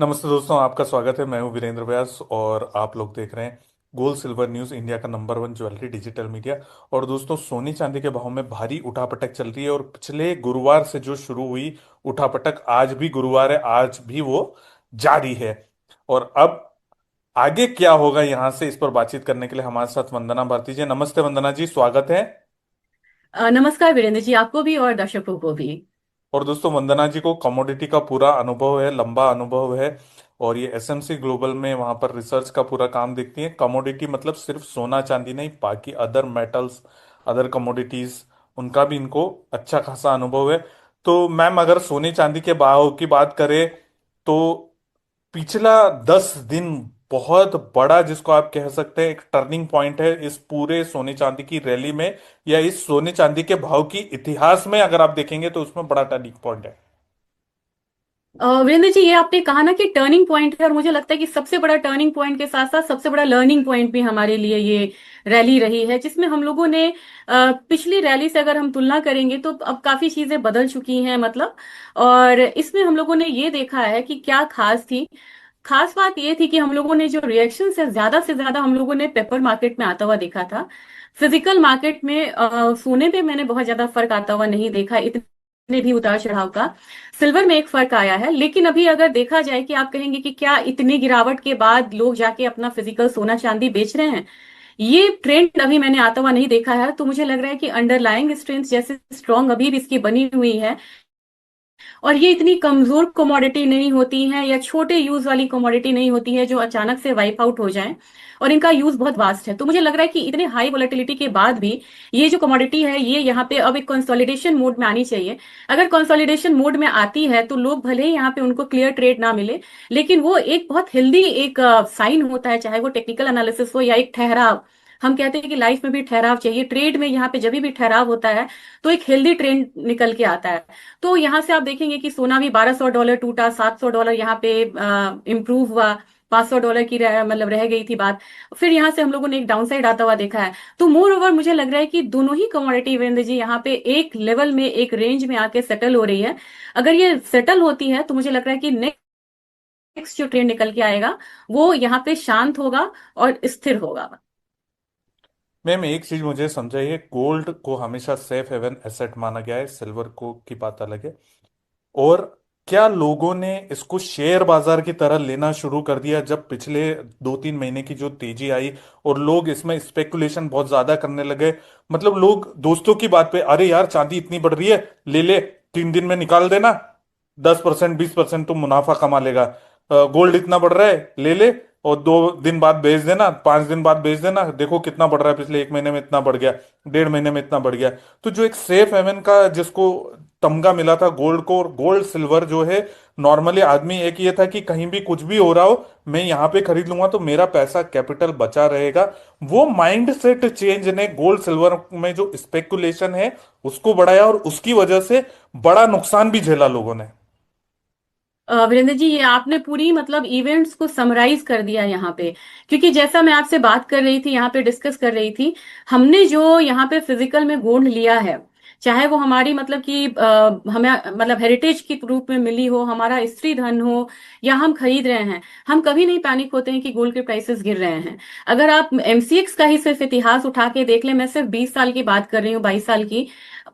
नमस्ते दोस्तों, आपका स्वागत है। मैं हूं वीरेंद्र व्यास और आप लोग देख रहे हैं गोल्ड सिल्वर न्यूज़, इंडिया का number one jewellery digital media. और दोस्तों, सोने चांदी के भाव में भारी उठापटक चल रही है और पिछले गुरुवार से जो शुरू हुई उठापटक, आज भी गुरुवार है, आज भी वो जारी है। और अब आगे क्या होगा, यहां से इस पर बातचीत करने के लिए हमारे साथ वंदना भारती जी। नमस्ते वंदना जी, स्वागत है। नमस्कार वीरेंद्र जी, आपको भी और दर्शकों को भी। और दोस्तों, वंदना जी को कमोडिटी का पूरा अनुभव है, लंबा अनुभव है। और ये एसएमसी ग्लोबल में वहां पर रिसर्च का पूरा काम देखती है। कमोडिटी मतलब सिर्फ सोना चांदी नहीं, बाकी अदर मेटल्स, अदर कमोडिटीज, उनका भी इनको अच्छा खासा अनुभव है। तो मैम, अगर सोने चांदी के भाव की बात करें तो पिछला 10 दिन बहुत बड़ा, जिसको आप कह सकते हैं एक टर्निंग पॉइंट है इस पूरे सोने चांदी की रैली में, या इस सोने चांदी के भाव की इतिहास में अगर आप देखेंगे तो उसमें बड़ा टर्निंग पॉइंट है। वीरेंद्र जी, ये आपने कहा ना कि टर्निंग पॉइंट है, और मुझे लगता है कि सबसे बड़ा टर्निंग पॉइंट के साथ साथ सबसे बड़ा लर्निंग पॉइंट भी हमारे लिए ये रैली रही है, जिसमें हम लोगों ने पिछली रैली से अगर हम तुलना करेंगे तो अब काफी चीजें बदल चुकी हैं, मतलब। और इसमें हम लोगों ने ये देखा है कि क्या खास थी। खास बात ये थी कि हम लोगों ने जो रिएक्शन से ज्यादा हम लोगों ने पेपर मार्केट में आता हुआ देखा था। फिजिकल मार्केट में सोने पे मैंने बहुत ज्यादा फर्क आता हुआ नहीं देखा, इतने भी उतार चढ़ाव का। सिल्वर में एक फर्क आया है, लेकिन अभी अगर देखा जाए कि आप कहेंगे कि क्या इतनी गिरावट के बाद लोग जाके अपना फिजिकल सोना चांदी बेच रहे हैं, ये ट्रेंड अभी मैंने आता हुआ नहीं देखा है। तो मुझे लग रहा है कि अंडरलाइंग स्ट्रेंथ जैसे स्ट्रांग अभी भी इसकी बनी हुई है, और ये इतनी कमजोर कमोडिटी नहीं होती है या छोटे यूज वाली कमोडिटी नहीं होती है जो अचानक से वाइप आउट हो जाए। और इनका यूज बहुत वास्ट है, तो मुझे लग रहा है कि इतने हाई वोलेटिलिटी के बाद भी ये जो कमोडिटी है ये यहाँ पे अब एक कंसोलिडेशन मोड में आनी चाहिए। अगर कंसोलिडेशन मोड में आती है तो लोग भले ही यहाँ पे उनको क्लियर ट्रेड ना मिले, लेकिन वो एक बहुत हेल्दी एक साइन होता है, चाहे वो टेक्निकल एनालिसिस हो या एक ठहराव। हम कहते हैं कि लाइफ में भी ठहराव चाहिए, ट्रेड में यहाँ पे जब भी ठहराव होता है तो एक हेल्दी ट्रेंड निकल के आता है। तो यहाँ से आप देखेंगे कि सोना भी $1200 टूटा, $700 यहाँ पे इम्प्रूव हुआ, $500 की मतलब रह गई थी बात। फिर यहाँ से हम लोगों ने एक डाउनसाइड आता हुआ देखा है। तो मोर ओवर मुझे लग रहा है कि दोनों ही कमोडिटी वीरेंद्र जी यहाँ पे एक लेवल में एक रेंज में आके सेटल हो रही है। अगर ये सेटल होती है तो मुझे लग रहा है कि नेक्स्ट जो ट्रेंड निकल के आएगा वो यहाँ पे शांत होगा और स्थिर होगा। मैम, एक चीज मुझे समझाइए, गोल्ड को हमेशा सेफ हेवन एसेट माना गया है, सिल्वर को की बात अलग है। और क्या लोगों ने इसको शेयर बाजार की तरह लेना शुरू कर दिया जब पिछले 2-3 महीने की जो तेजी आई और लोग इसमें स्पेकुलेशन बहुत ज्यादा करने लगे? मतलब लोग दोस्तों की बात पे, अरे यार चांदी इतनी बढ़ रही है, ले ले, 3 दिन में निकाल देना, 10% 20% तुम मुनाफा कमा लेगा। गोल्ड इतना बढ़ रहा है, ले ले, और 2 दिन बाद बेच देना, 5 दिन बाद बेच देना, देखो कितना बढ़ रहा है, पिछले 1 महीने में इतना बढ़ गया, 1.5 महीने में इतना बढ़ गया। तो जो एक सेफ हेवन का जिसको तमगा मिला था गोल्ड को, और गोल्ड सिल्वर जो है, नॉर्मली आदमी एक ये था कि कहीं भी कुछ भी हो रहा हो, मैं यहाँ पे खरीद लूंगा तो मेरा पैसा कैपिटल बचा रहेगा। वो माइंडसेट चेंज ने गोल्ड सिल्वर में जो स्पेकुलेशन है उसको बढ़ाया, और उसकी वजह से बड़ा नुकसान भी झेला लोगों ने। वीरेंद्र जी, ये आपने पूरी मतलब इवेंट्स को समराइज कर दिया यहाँ पे। क्योंकि जैसा मैं आपसे बात कर रही थी, यहाँ पे डिस्कस कर रही थी, हमने जो यहाँ पे फिजिकल में गोल्ड लिया है, चाहे वो हमारी मतलब कि हमें मतलब हेरिटेज के रूप में मिली हो, हमारा स्त्री धन हो, या हम खरीद रहे हैं, हम कभी नहीं पैनिक होते हैं कि गोल्ड के प्राइसेस गिर रहे हैं। अगर आप एमसीएक्स का ही सिर्फ इतिहास उठा के देख लें, मैं सिर्फ 20 साल की बात कर रही हूँ, 22 साल की,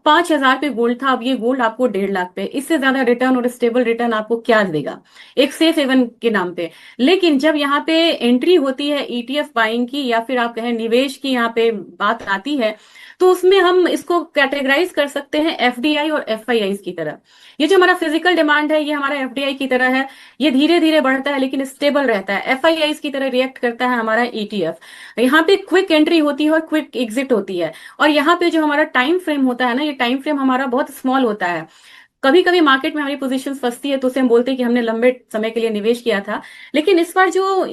5,000 पे गोल्ड था, अब ये गोल्ड आपको 1.5 लाख पे। इससे ज्यादा रिटर्न और स्टेबल रिटर्न आपको क्या देगा एक सेफ हेवन के नाम पे। लेकिन जब यहाँ पे एंट्री होती है ईटीएफ बाइंग की, या फिर आप कहें निवेश की, यहाँ पे बात आती है, तो उसमें हम इसको कैटेगराइज कर सकते हैं एफडीआई और एफआईआई की तरह। ये जो हमारा फिजिकल डिमांड है ये हमारा एफडीआई की तरह है, ये धीरे धीरे बढ़ता है लेकिन स्टेबल रहता है। एफआईआई की तरह रिएक्ट करता है हमारा ईटीएफ। यहाँ पे क्विक एंट्री होती है और क्विक एग्जिट होती है। और यहाँ पे जो हमारा टाइम फ्रेम होता है ना, ये टाइम फ्रेम हमारा बहुत स्मॉल होता है। कभी कभी मार्केट में हमारी पोजीशन फंसती है तो उसे हम बोलते हैं कि हमने लंबे समय के लिए निवेश किया था। लेकिन इस बार जो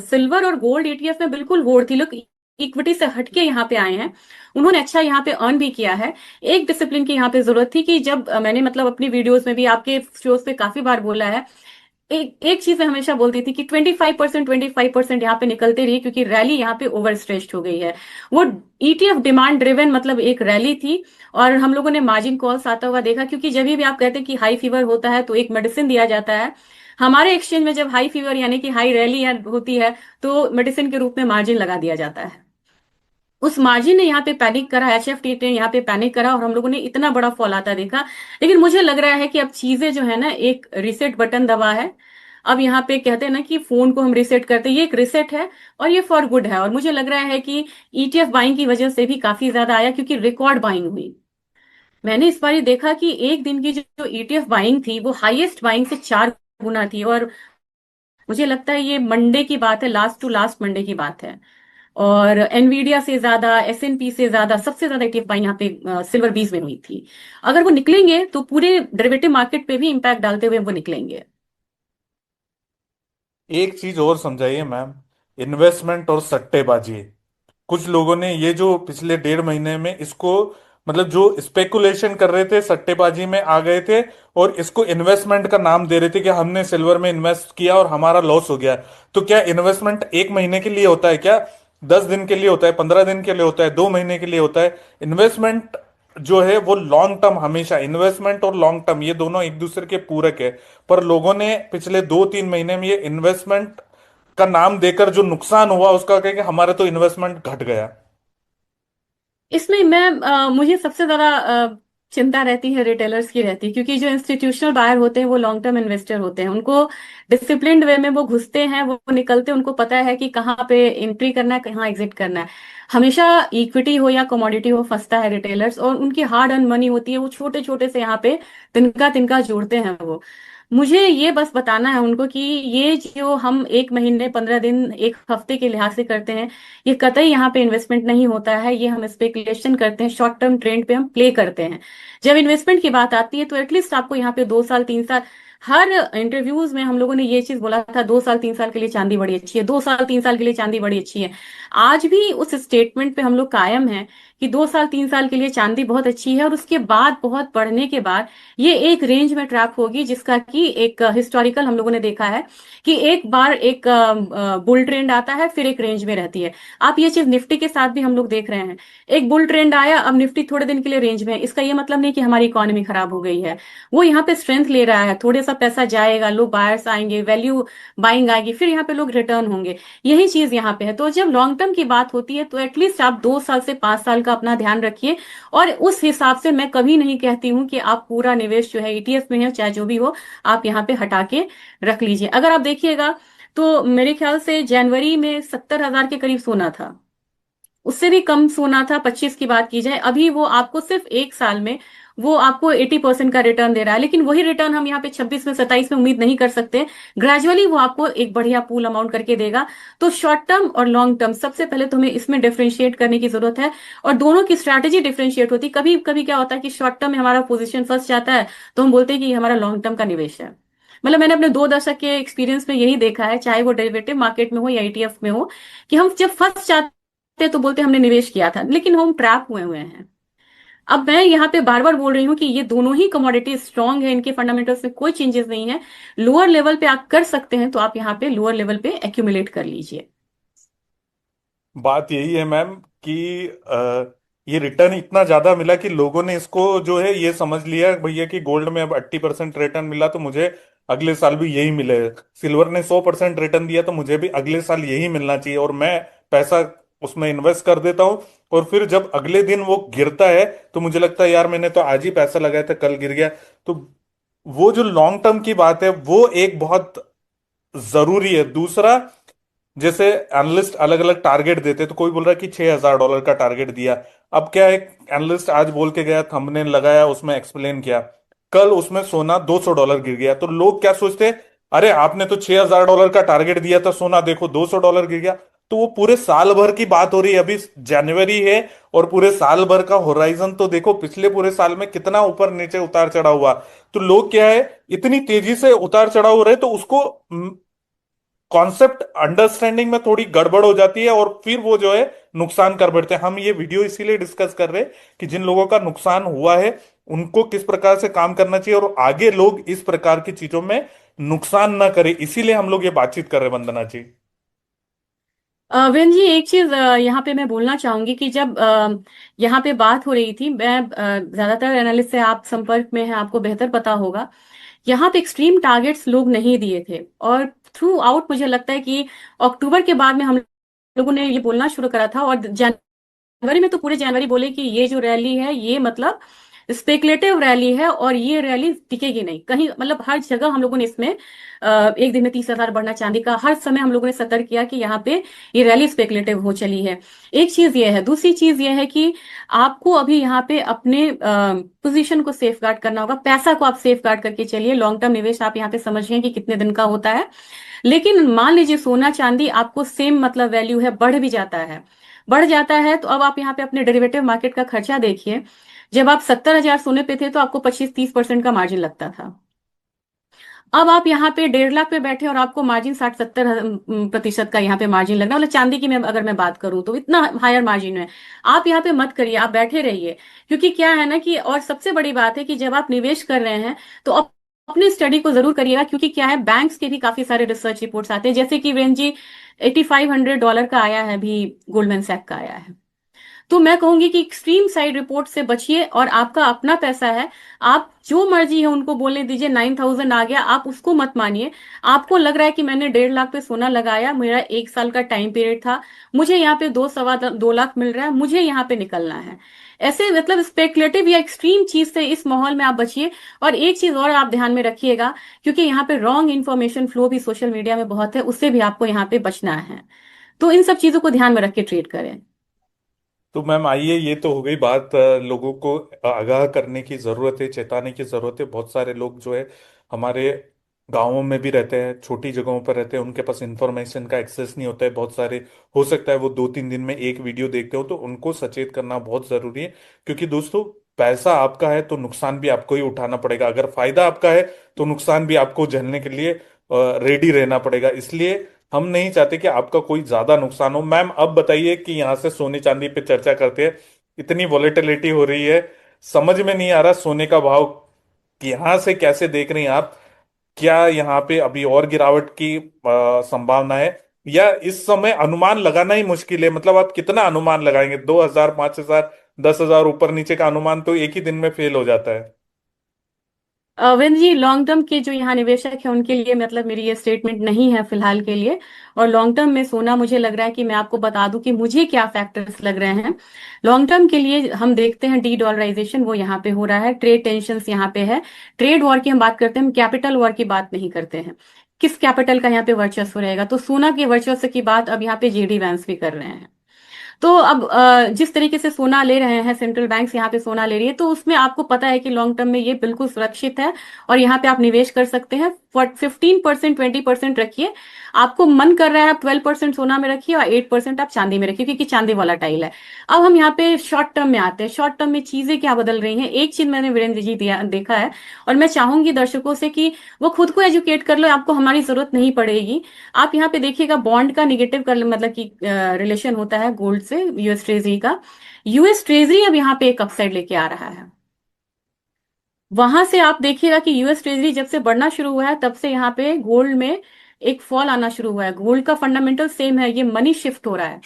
सिल्वर और गोल्ड ईटीएफ में बिल्कुल होड़ थी, लोग इक्विटी से हटके यहाँ पे आए हैं, उन्होंने अच्छा यहाँ पे अर्न भी किया है। एक डिसिप्लिन की यहाँ पे जरूरत थी कि जब मैंने मतलब अपनी वीडियोस में भी आपके शोज पे काफी बार बोला है, एक एक चीज मैं हमेशा बोलती थी कि 25% यहाँ पे निकलते रही, क्योंकि रैली यहाँ पे ओवर स्ट्रेच्ड हो गई है। वो ईटीएफ डिमांड ड्रिवन मतलब एक रैली थी, और हम लोगों ने मार्जिन कॉल्स आता हुआ देखा, क्योंकि जब भी आप कहते हैं कि हाई फीवर होता है तो एक मेडिसिन दिया जाता है, हमारे एक्सचेंज में जब हाई फीवर यानी कि हाई रैली होती है, तो मेडिसिन के रूप में मार्जिन लगा दिया जाता है। उस मार्जिन ने यहाँ पे पैनिक करा, HFT ने यहाँ पे पैनिक करा, और हम लोगों ने इतना बड़ा फॉल आता देखा। लेकिन मुझे लग रहा है कि अब चीजें जो है ना, एक रिसेट बटन दबा है। अब यहाँ पे कहते हैं ना कि फोन को हम रिसेट करते हैं, ये एक रिसेट है, और ये फॉर गुड है। और मुझे लग रहा है कि ETF बाइंग की वजह से भी काफी ज्यादा आया, क्योंकि रिकॉर्ड बाइंग हुई। मैंने इस बार ये देखा कि एक दिन की जो ETF बाइंग थी, वो हाईएस्ट बाइंग से 4 गुना थी। और मुझे लगता है ये मंडे की बात है, लास्ट टू लास्ट मंडे की बात है। और एनवीडिया से ज्यादा, S&P से ज्यादा, सबसे ज्यादा ETF बाइंग यहाँ पे सिल्वर बीज में हुई थी। अगर वो निकलेंगे तो पूरे डेरिवेटिव मार्केट पे भी इंपैक्ट डालते हुए वो निकलेंगे। एक चीज और समझाइए मैम, इन्वेस्टमेंट और सट्टेबाजी। कुछ लोगों ने ये जो पिछले 1.5 महीने में इसको, मतलब जो स्पेकुलेशन कर रहे थे सट्टेबाजी में आ गए थे, और इसको इन्वेस्टमेंट का नाम दे रहे थे कि हमने सिल्वर में इन्वेस्ट किया और हमारा लॉस हो गया। तो क्या इन्वेस्टमेंट 1 महीने के लिए होता है क्या? 10 दिन के लिए होता है? 15 दिन के लिए होता है? 2 महीने के लिए होता है? इन्वेस्टमेंट जो है वो लॉन्ग टर्म, हमेशा इन्वेस्टमेंट और लॉन्ग टर्म ये दोनों एक दूसरे के पूरक है। पर लोगों ने पिछले 2-3 महीने में ये इन्वेस्टमेंट का नाम देकर जो नुकसान हुआ उसका कहें कि हमारा तो इन्वेस्टमेंट घट गया। इसमें मुझे सबसे ज्यादा चिंता रहती है रिटेलर्स की रहती है, क्योंकि जो इंस्टीट्यूशनल बायर होते हैं वो लॉन्ग टर्म इन्वेस्टर होते हैं। उनको डिसिप्लिन्ड वे में वो घुसते हैं, वो निकलते हैं, उनको पता है कि कहाँ पे एंट्री करना है, कहाँ एग्जिट करना है। हमेशा इक्विटी हो या कमोडिटी हो, फंसता है रिटेलर्स, और उनकी हार्ड अर्न मनी होती है, वो छोटे छोटे से यहाँ पे तिनका तिनका जोड़ते हैं वो। मुझे ये बस बताना है उनको कि ये जो हम 1 महीने, 15 दिन, 1 हफ्ते के लिहाज से करते हैं, ये कतई यहाँ पे इन्वेस्टमेंट नहीं होता है। ये हम स्पेकुलेशन करते हैं, शॉर्ट टर्म ट्रेंड पे हम प्ले करते हैं। जब इन्वेस्टमेंट की बात आती है तो एटलीस्ट आपको यहाँ पे 2 साल, 3 साल, हर इंटरव्यूज में हम लोगों ने ये चीज बोला था, 2 साल, 3 साल के लिए चांदी बड़ी अच्छी है, 2 साल, 3 साल के लिए चांदी बड़ी अच्छी है। आज भी उस स्टेटमेंट पे हम लोग कायम हैं कि 2 साल, 3 साल के लिए चांदी बहुत अच्छी है, और उसके बाद बहुत बढ़ने के बाद ये एक रेंज में ट्रैप होगी, जिसका कि एक हिस्टोरिकल हम लोगों ने देखा है कि एक बार एक बुल ट्रेंड आता है, फिर एक रेंज में रहती है। आप ये चीज निफ्टी के साथ भी हम लोग देख रहे हैं। एक बुल ट्रेंड आया, अब निफ्टी थोड़े दिन के लिए रेंज में है, इसका ये मतलब नहीं कि हमारी इकोनॉमी खराब हो गई है। वो यहाँ पे स्ट्रेंथ ले रहा है, थोड़े सा पैसा जाएगा, लोग बायर्स आएंगे, वैल्यू बाइंग आएगी, फिर यहाँ पे लोग रिटर्न होंगे। यही चीज यहाँ पे है। तो जब लॉन्ग टर्म की बात होती है तो एटलीस्ट आप 2 साल से 5 साल का अपना ध्यान रखिए। और उस हिसाब से मैं कभी नहीं कहती हूँ कि आप पूरा निवेश जो है ETF में है, चाहे जो भी हो, आप यहाँ पे हटा के रख लीजिए। अगर आप देखिएगा तो मेरे ख्याल से जनवरी में 70,000 के करीब सोना था, उससे भी कम सोना था 25 की बात की जाए। अभी वो आपको सिर्फ 1 साल में वो आपको 80% का रिटर्न दे रहा है। लेकिन वही रिटर्न हम यहाँ पे 26 में, 27 में उम्मीद नहीं कर सकते। ग्रेजुअली वो आपको एक बढ़िया पूल अमाउंट करके देगा। तो शॉर्ट टर्म और लॉन्ग टर्म, सबसे पहले तो हमें इसमें डिफरेंशिएट करने की जरूरत है। और दोनों की स्ट्रैटेजी डिफरेंशिएट होती है। कभी कभी क्या होता है कि शॉर्ट टर्म में हमारा पोजीशन फंस जाता है, तो हम बोलते हैं कि ये हमारा लॉन्ग टर्म का निवेश है। मतलब मैंने अपने 2 दशक के एक्सपीरियंस में यही देखा है, चाहे वो डेरिवेटिव मार्केट में हो या ETF में हो, कि हम जब फंस जाते तो बोलते हमने निवेश किया था, लेकिन हम ट्रैप हुए हुए हैं। अब मैं यहाँ पे बार बार बोल रही हूँ कि ये दोनों ही कमोडिटी स्ट्रांग है, इनके फंडामेंटल्स में कोई चेंजेस नहीं है। लोअर लेवल पे आप कर सकते हैं, तो आप यहाँ पे लोअर लेवल पे एक्यूमुलेट कर लीजिए। बात यही है मैम कि ये रिटर्न इतना ज्यादा मिला कि लोगों ने इसको जो है ये समझ लिया भैया कि गोल्ड में अब 80% रिटर्न मिला तो मुझे अगले साल भी यही मिले। सिल्वर ने 100% रिटर्न दिया तो मुझे भी अगले साल यही मिलना चाहिए, और मैं पैसा उसमें इन्वेस्ट कर देता हूँ। और फिर जब अगले दिन वो गिरता है तो मुझे लगता है यार मैंने तो आज ही पैसा लगाया था, कल गिर गया। तो वो जो लॉन्ग टर्म की बात है वो एक बहुत जरूरी है। दूसरा, जैसे एनालिस्ट अलग अलग टारगेट देते हैं, तो कोई बोल रहा है कि $6,000 का टारगेट दिया। अब क्या है, एनालिस्ट आज बोल के गया, थंबनेल लगाया, उसमें एक्सप्लेन किया, कल उसमें सोना $200 गिर गया, तो लोग क्या सोचते हैं, अरे आपने तो $6,000 का टारगेट दिया था, सोना देखो $200 गिर गया। तो वो पूरे साल भर की बात हो रही है, अभी जनवरी है, और पूरे साल भर का होराइजन तो देखो, पिछले पूरे साल में कितना ऊपर नीचे उतार चढ़ाव हुआ। तो लोग क्या है, इतनी तेजी से उतार चढ़ाव हो रहे तो उसको कॉन्सेप्ट अंडरस्टैंडिंग में थोड़ी गड़बड़ हो जाती है, और फिर वो जो है नुकसान कर बैठते हैं। हम ये वीडियो इसीलिए डिस्कस कर रहे हैं कि जिन लोगों का नुकसान हुआ है उनको किस प्रकार से काम करना चाहिए, और आगे लोग इस प्रकार की चीजों में नुकसान ना करें, इसीलिए हम लोग ये बातचीत कर रहे हैं, वंदना जी। वीरेंद्र जी, एक चीज यहाँ पे मैं बोलना चाहूंगी कि जब यहाँ पे बात हो रही थी, मैं ज्यादातर एनालिस्ट से आप संपर्क में हैं, आपको बेहतर पता होगा यहाँ पे एक्सट्रीम टारगेट्स लोग नहीं दिए थे, और थ्रू आउट मुझे लगता है कि अक्टूबर के बाद में हम लोगों ने ये बोलना शुरू करा था, और जनवरी में तो पूरे जनवरी बोले कि ये जो रैली है ये मतलब स्पेकुलेटिव रैली है, और ये रैली टिकेगी नहीं कहीं, मतलब हर जगह हम लोगों ने इसमें एक दिन में 30,000 बढ़ना चांदी का, हर समय हम लोगों ने सतर्क किया कि यहाँ पे ये रैली स्पेकुलेटिव हो चली है। एक चीज ये है, दूसरी चीज ये है कि आपको अभी यहाँ पे अपने पोजीशन को सेफ गार्ड करना होगा, पैसा को आप सेफ गार्ड करके चलिए। लॉन्ग टर्म निवेश आप यहाँ पे समझ रहे हैं कि कितने दिन का होता है, लेकिन मान लीजिए सोना चांदी आपको सेम मतलब वैल्यू है, बढ़ भी जाता है, बढ़ जाता है, तो अब आप यहाँ पे अपने डेरिवेटिव मार्केट का खर्चा देखिए। जब आप 70,000 सोने पे थे तो आपको 25-30% का मार्जिन लगता था। अब आप यहाँ पे 1.5 लाख पे बैठे और आपको मार्जिन 60-70% का यहाँ पे मार्जिन लग रहा है, मतलब चांदी की मैं अगर मैं बात करूं तो इतना हायर मार्जिन है। आप यहाँ पे मत करिए, आप बैठे रहिए, क्योंकि क्या है ना कि, और सबसे बड़ी बात है कि जब आप निवेश कर रहे हैं तो अपनी स्टडी को जरूर करिएगा, क्योंकि क्या है, बैंक्स के भी काफी सारे रिसर्च रिपोर्ट्स आते हैं, जैसे कि रेंज जी $8,500 का आया है अभी, गोल्डमैन सैक का आया है। तो मैं कहूंगी कि एक्सट्रीम साइड रिपोर्ट से बचिए, और आपका अपना पैसा है, आप जो मर्जी है उनको बोलने दीजिए 9,000 आ गया, आप उसको मत मानिए। आपको लग रहा है कि मैंने 1.5 लाख पे सोना लगाया, मेरा 1 साल का टाइम पीरियड था, मुझे यहाँ पे 2 सवा 2 लाख मिल रहा है, मुझे यहाँ पे निकलना है, ऐसे मतलब स्पेकुलेटिव या एक्सट्रीम चीज से इस माहौल में आप बचिए। और एक चीज और आप ध्यान में रखिएगा, क्योंकि यहाँ पे रॉन्ग इन्फॉर्मेशन फ्लो भी सोशल मीडिया में बहुत है, उससे भी आपको यहाँ पे बचना है। तो इन सब चीजों को ध्यान में रख के ट्रेड करें। तो मैम आइए, ये तो हो गई बात, लोगों को आगाह करने की जरूरत है, चेताने की जरूरत है। बहुत सारे लोग जो है हमारे गांवों में भी रहते हैं, छोटी जगहों पर रहते हैं, उनके पास इंफॉर्मेशन का एक्सेस नहीं होता है। बहुत सारे हो सकता है वो 2-3 दिन में एक वीडियो देखते हो, तो उनको सचेत करना बहुत जरूरी है। क्योंकि दोस्तों, पैसा आपका है तो नुकसान भी आपको ही उठाना पड़ेगा, अगर फायदा आपका है तो नुकसान भी आपको झेलने के लिए रेडी रहना पड़ेगा। इसलिए हम नहीं चाहते कि आपका कोई ज्यादा नुकसान हो। मैम अब बताइए कि यहाँ से सोने चांदी पे चर्चा करते हैं, इतनी वॉलेटिलिटी हो रही है, समझ में नहीं आ रहा सोने का भाव कि यहाँ से कैसे देख रही हैं आप? क्या यहाँ पे अभी और गिरावट की संभावना है, या इस समय अनुमान लगाना ही मुश्किल है? मतलब आप कितना अनुमान लगाएंगे? 2,000, 5,000, 10,000 ऊपर नीचे का अनुमान तो एक ही दिन में फेल हो जाता है। वीरेंद्र जी, लॉन्ग टर्म के जो यहाँ निवेशक है उनके लिए मतलब मेरी ये स्टेटमेंट नहीं है फिलहाल के लिए। और लॉन्ग टर्म में सोना, मुझे लग रहा है कि मैं आपको बता दूं कि मुझे क्या फैक्टर्स लग रहे हैं लॉन्ग टर्म के लिए। हम देखते हैं डी डॉलराइजेशन वो यहाँ पे हो रहा है, ट्रेड टेंशन यहाँ पे है, ट्रेड वॉर की हम बात करते हैं, हम कैपिटल वॉर की बात नहीं करते हैं। किस कैपिटल का यहाँ पे वर्चस्व रहेगा, तो सोना के वर्चस्व की बात अब यहाँ पे जेडी वैंस भी कर रहे हैं। तो अब जिस तरीके से सोना ले रहे हैं सेंट्रल बैंक्स, यहाँ पे सोना ले रही है, तो उसमें आपको पता है कि लॉन्ग टर्म में ये बिल्कुल सुरक्षित है, और यहाँ पे आप निवेश कर सकते हैं। 15%, 20% रखिए, आपको मन कर रहा है आप 12% सोना में रखिए और 8% आप चांदी में रखिए, क्योंकि चांदी वॉलेटाइल है। अब हम यहाँ पे शॉर्ट टर्म में आते हैं, शॉर्ट टर्म में चीजें क्या बदल रही हैं। एक चीज मैंने वीरेंद्र जी देखा है, और मैं चाहूंगी दर्शकों से कि वो खुद को एजुकेट कर लो, आपको हमारी जरूरत नहीं पड़ेगी। आप यहाँ पे देखिएगा, बॉन्ड का निगेटिव कर मतलब कि रिलेशन होता है गोल्ड से, यूएस ट्रेजरी का। यूएस ट्रेजरी अब यहाँ पे एक अपसाइड लेके आ रहा है। वहां से आप देखिएगा कि यूएस ट्रेजरी जब से बढ़ना शुरू हुआ है तब से यहाँ पे गोल्ड में एक फॉल आना शुरू हुआ है। गोल्ड का फंडामेंटल सेम है, ये मनी शिफ्ट हो रहा है।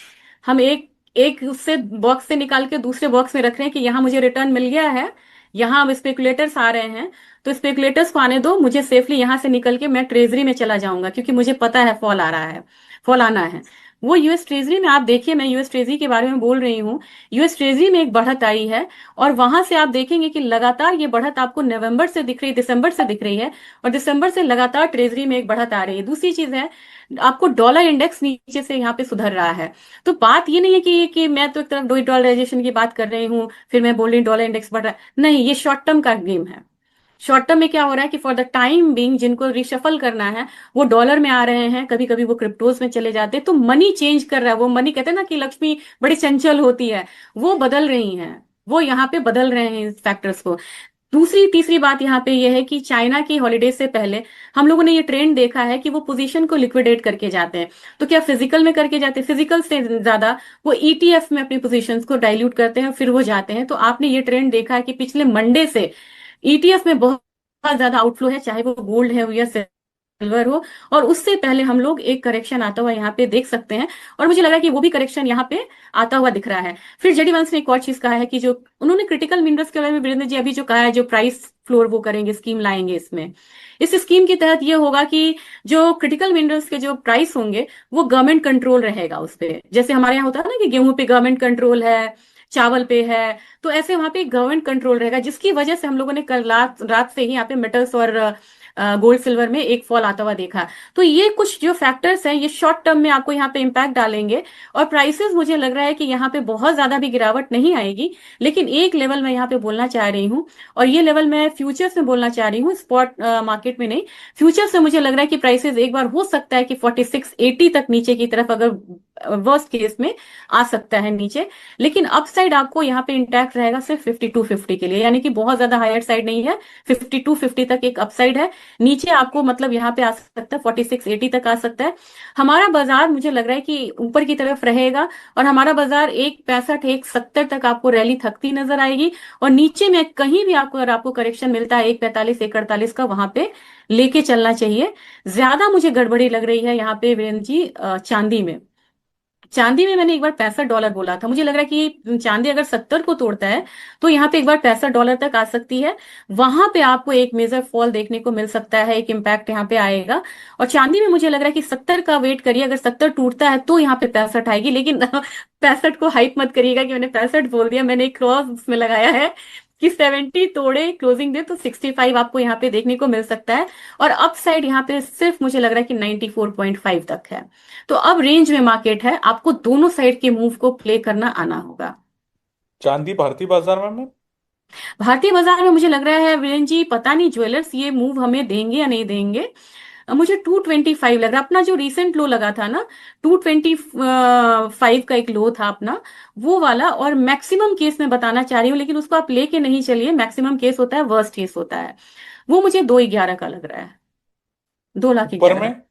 हम एक एक उससे बॉक्स से निकाल के दूसरे बॉक्स में रख रहे हैं कि यहाँ मुझे रिटर्न मिल गया है, यहाँ अब स्पेकुलेटर्स आ रहे हैं, तो स्पेकुलेटर्स को आने दो, मुझे सेफली यहाँ से निकल के मैं ट्रेजरी में चला जाऊंगा, क्योंकि मुझे पता है फॉल आ रहा है, फॉल आना है। वो यूएस ट्रेजरी में आप देखिए, मैं यूएस ट्रेजरी के बारे में बोल रही हूँ, यूएस ट्रेजरी में एक बढ़त आई है, और वहां से आप देखेंगे कि लगातार ये बढ़त आपको नवंबर से दिख रही है, दिसंबर से दिख रही है, और दिसंबर से लगातार ट्रेजरी में एक बढ़त आ रही है। दूसरी चीज है, आपको डॉलर इंडेक्स नीचे से यहाँ पे सुधर रहा है। तो बात ये नहीं है कि मैं तो एक तरफ डॉलराइजेशन की बात कर रही हूँ, फिर मैं बोल रही हूँ डॉलर इंडेक्स बढ़ रहा है, नहीं, ये शॉर्ट टर्म का गेम है। शॉर्ट टर्म में क्या हो रहा है कि फॉर द टाइम बीइंग जिनको रिशफल करना है वो डॉलर में आ रहे हैं, कभी कभी वो क्रिप्टोज में चले जाते हैं, तो मनी चेंज कर रहा है। वो मनी, कहते हैं ना कि लक्ष्मी बड़ी चंचल होती है, वो बदल रही हैं, वो यहाँ पे बदल रहे हैं इस फैक्टर्स को। दूसरी तीसरी बात यहाँ पे ये है कि चाइना की हॉलीडे से पहले हम लोगों ने ये ट्रेंड देखा है कि वो पोजीशन को लिक्विडेट करके जाते हैं। तो क्या फिजिकल में करके जाते हैं, फिजिकल से ज्यादा वो ईटीएफ में अपनी पोजीशंस को डाइल्यूट करते हैं, फिर वो जाते हैं। तो आपने ये ट्रेंड देखा है कि पिछले मंडे से ईटीएफ में बहुत ज्यादा आउटफ्लो है, चाहे वो गोल्ड है या सिल्वर हो, और उससे पहले हम लोग एक करेक्शन आता हुआ यहाँ पे देख सकते हैं। और मुझे लगा कि वो भी करेक्शन यहाँ पे आता हुआ दिख रहा है। फिर जेडी वंश ने एक और चीज कहा है कि जो उन्होंने क्रिटिकल मिनरल्स के बारे में वीरेंद्र जी अभी जो कहा है, जो प्राइस फ्लोर वो करेंगे, स्कीम लाएंगे इसमें। इस स्कीम के तहत ये होगा कि जो क्रिटिकल मिनरल्स के जो प्राइस होंगे वो गवर्नमेंट कंट्रोल रहेगा उस पे। जैसे हमारे यहाँ होता है ना कि गेहूं पे गवर्नमेंट कंट्रोल है, चावल पे है, तो ऐसे वहां पे गवर्नमेंट कंट्रोल रहेगा, जिसकी वजह से हम लोगों ने कल रात रात से ही यहाँ पे मेटल्स और गोल्ड सिल्वर में एक फॉल आता हुआ देखा। तो ये कुछ जो फैक्टर्स हैं ये शॉर्ट टर्म में आपको यहाँ पे इम्पैक्ट डालेंगे। और प्राइसेस मुझे लग रहा है कि यहाँ पे बहुत ज्यादा भी गिरावट नहीं आएगी, लेकिन एक लेवल मैं यहाँ पे बोलना चाह रही हूँ, और ये लेवल मैं फ्यूचर्स में बोलना चाह रही हूँ, स्पॉट मार्केट में नहीं। फ्यूचर्स में मुझे लग रहा है कि प्राइसेस एक बार हो सकता है कि 4680 तक नीचे की तरफ, अगर वर्स्ट केस में आ सकता है नीचे। लेकिन अपसाइड आपको यहाँ पे इंटैक्ट रहेगा सिर्फ 5250 के लिए, यानी कि बहुत ज्यादा हायर साइड नहीं है। 5250 तक एक अपसाइड है। नीचे आपको मतलब यहाँ पे आ सकता है 4680 तक आ सकता है। हमारा बाजार मुझे लग रहा है कि ऊपर की तरफ रहेगा, और हमारा बाजार 165 170 तक आपको रैली थकती नजर आएगी। और नीचे में कहीं भी आपको, अगर आपको करेक्शन मिलता है 145 148 का, वहां पे लेके चलना चाहिए। ज्यादा मुझे गड़बड़ी लग रही है यहाँ पे वीरेंद्र जी चांदी में। चांदी में मैंने एक बार $65 बोला था, मुझे लग रहा है कि चांदी अगर 70 को तोड़ता है तो यहाँ पे एक बार $65 तक आ सकती है। वहां पे आपको एक मेजर फॉल देखने को मिल सकता है, एक इम्पैक्ट यहाँ पे आएगा। और चांदी में मुझे लग रहा है कि 70 का वेट करिए, अगर 70 टूटता है तो यहाँ पे 65 आएगी। लेकिन 65 को हाइप मत करिएगा कि मैंने 65 बोल दिया, मैंने एक क्रॉस उसमें लगाया है कि 70 तोड़े क्लोजिंग दे तो 65 आपको यहाँ पे देखने को मिल सकता है। और अप साइड यहाँ पे सिर्फ मुझे लग रहा है कि 94.5 तक है। तो अब रेंज में मार्केट है, आपको दोनों साइड के मूव को प्ले करना आना होगा। चांदी भारतीय बाजार में मैम? भारतीय बाजार में मुझे लग रहा है वीरेन जी, पता नहीं ज्वेलर्स ये मूव हमें देंगे या नहीं देंगे। मुझे 225 लग रहा है, अपना जो रिसेंट लो लगा था ना, 225 का एक लो था अपना, वो वाला। और मैक्सिमम केस मैं बताना चाह रही हूँ, लेकिन उसको आप लेके नहीं चलिए, मैक्सिमम केस होता है, वर्स्ट केस होता है। वो मुझे 211 का लग रहा है, 2 लाख ऊपर ग्यारह में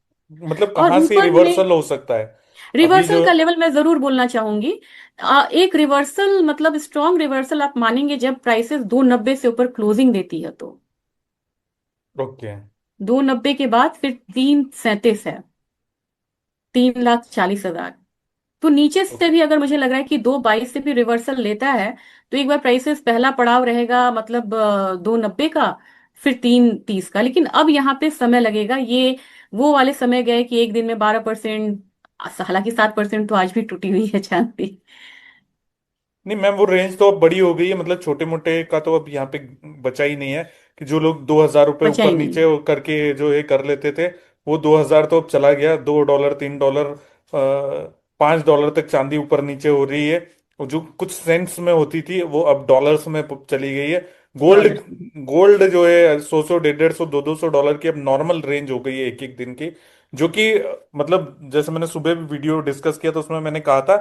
मतलब और कहाँ से ऊपर में रिवर्सल हो सकता है? अभी रिवर्सल जो, का लेवल मैं जरूर बोलना चाहूंगी। एक रिवर्सल मतलब स्ट्रॉन्ग रिवर्सल आप मानेंगे जब प्राइसेस 290 से ऊपर क्लोजिंग देती है तो। ओके। 290 के बाद फिर 337 है, 3,40,000। तो नीचे से भी अगर मुझे लग रहा है कि 222 से भी रिवर्सल लेता है, तो एक बार प्राइसेस पहला पड़ाव रहेगा मतलब 290 का, फिर 330 का। लेकिन अब यहाँ पे समय लगेगा, ये वो वाले समय गए कि एक दिन में 12%। हालांकि 7% तो आज भी टूटी हुई है चांदी। नहीं मैम, वो रेंज तो अब बड़ी हो गई है, मतलब छोटे मोटे का तो अब यहाँ पे बचा ही नहीं है। कि जो लोग 2000 रुपये बचा ही ऊपर नहीं। नीचे करके जो ये कर लेते थे, वो 2000 तो अब चला गया। $2 $3, $5 तक चांदी ऊपर नीचे हो रही है। और जो कुछ सेंट्स में होती थी वो अब डॉलर्स में चली गई है। Gold, dollar. गोल्ड जो है 100 150 200 डॉलर की अब नॉर्मल रेंज हो गई है एक एक दिन की। जो कि मतलब जैसे मैंने सुबह भी वीडियो डिस्कस किया तो उसमें मैंने कहा था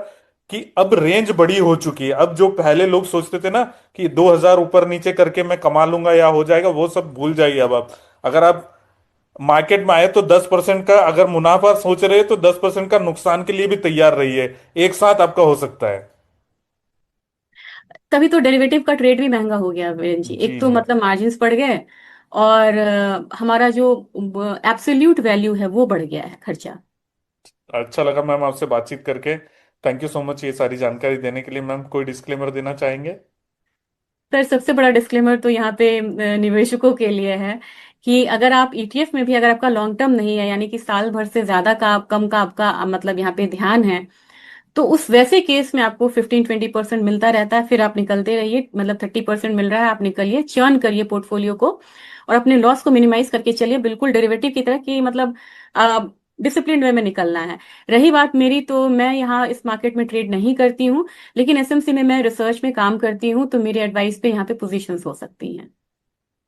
कि अब रेंज बड़ी हो चुकी है। अब जो पहले लोग सोचते थे ना कि 2000 ऊपर नीचे करके मैं कमा लूंगा या हो जाएगा, वो सब भूल जाइए। अब आप अगर आप मार्केट में आए तो 10% का अगर मुनाफा सोच रहे हैं तो 10% का नुकसान के लिए भी तैयार रहिए। एक साथ आपका हो सकता है। तभी तो डेरिवेटिव का ट्रेड भी महंगा हो गया वीरेन जी। एक जी तो जी। मतलब मार्जिन्स बढ़ गए, और हमारा जो एब्सोल्यूट वैल्यू है वो बढ़ गया है, खर्चा। अच्छा लगा मैम आपसे बातचीत करके। थैंक यू सो मच ये सारी जानकारी देने के लिए। मैम कोई डिस्क्लेमर देना चाहेंगे? पर सबसे बड़ा डिस्क्लेमर तो यहाँ पे निवेशकों के लिए है कि अगर आप ईटीएफ में भी, अगर आपका लॉन्ग टर्म नहीं है, यानी कि साल भर से ज्यादा का कम का आपका मतलब यहाँ पे ध्यान है, तो उस वैसे केस में आपको 15-20% मिलता रहता है, फिर आप निकलते रहिए। मतलब 30% मिल रहा है, आप निकलिए, चर्न करिए पोर्टफोलियो को, और अपने लॉस को मिनिमाइज करके चलिए, बिल्कुल डेरिवेटिव की तरह कि मतलब डिसिप्लिन वे में निकलना है। रही बात मेरी, तो मैं यहाँ इस मार्केट में ट्रेड नहीं करती हूँ, लेकिन एसएमसी में मैं रिसर्च में काम करती हूँ, तो मेरी एडवाइस पे यहाँ पे पोजीशंस हो सकती हैं।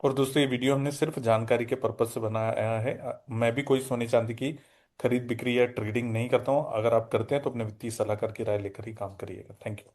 और दोस्तों ये वीडियो हमने सिर्फ जानकारी के पर्पज से बनाया है। मैं भी कोई सोने चांदी की खरीद बिक्री या ट्रेडिंग नहीं करता हूँ। अगर आप करते हैं तो अपने वित्तीय सलाहकार की राय लेकर ही काम करिएगा। Thank you.